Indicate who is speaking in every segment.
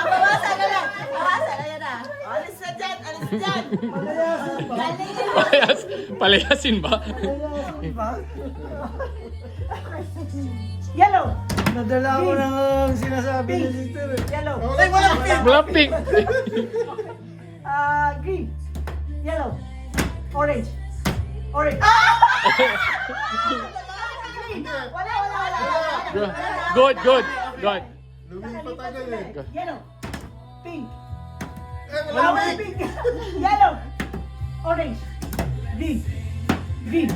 Speaker 1: Bawasan na lang. Bawasan, ayan na. Alis na dyan, alis na dyan.
Speaker 2: Palayasin ba?
Speaker 1: Yellow.
Speaker 3: Nadala ko na ang sinasabi ni Sister.
Speaker 1: Yellow.
Speaker 3: Ay, walang pink!
Speaker 2: Walang pink.
Speaker 1: Green. Yellow. Orange. Orange. Wala.
Speaker 2: Good.
Speaker 3: Lumipat agad eh.
Speaker 1: Yellow. Pink.
Speaker 3: Walang pink!
Speaker 1: Yellow. Orange. Green. Green.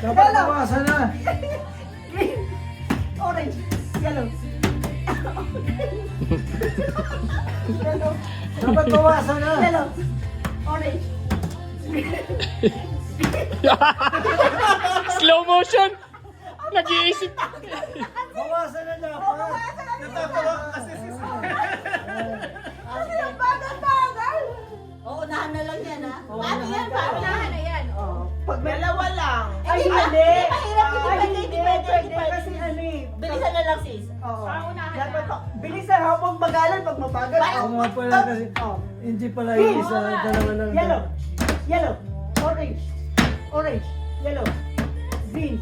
Speaker 3: Dapat nawasan na.
Speaker 1: Green. Orange. Yellow. Yellow.
Speaker 3: Dapat nawasan na.
Speaker 1: Yellow. Orange.
Speaker 2: Slow motion. Nag-iisip.
Speaker 3: Bawasan na dapat. Natatawa ko kasi si
Speaker 1: Bagal. Oo, unahan na lang yan, ha? Paano yan? Unahan na yan. Pag dalawa lang. Ay, hindi. Hindi pwede. Kasi ano eh. Bilisan na lang, sis. Oo. Dapat pa. Bilisan, habang magalan, pag mabagal.
Speaker 3: Oo nga pala kasi. Hindi pala yung isa. Dalawa lang.
Speaker 1: Yellow. Yellow. Orange. Orange. Yellow. Green.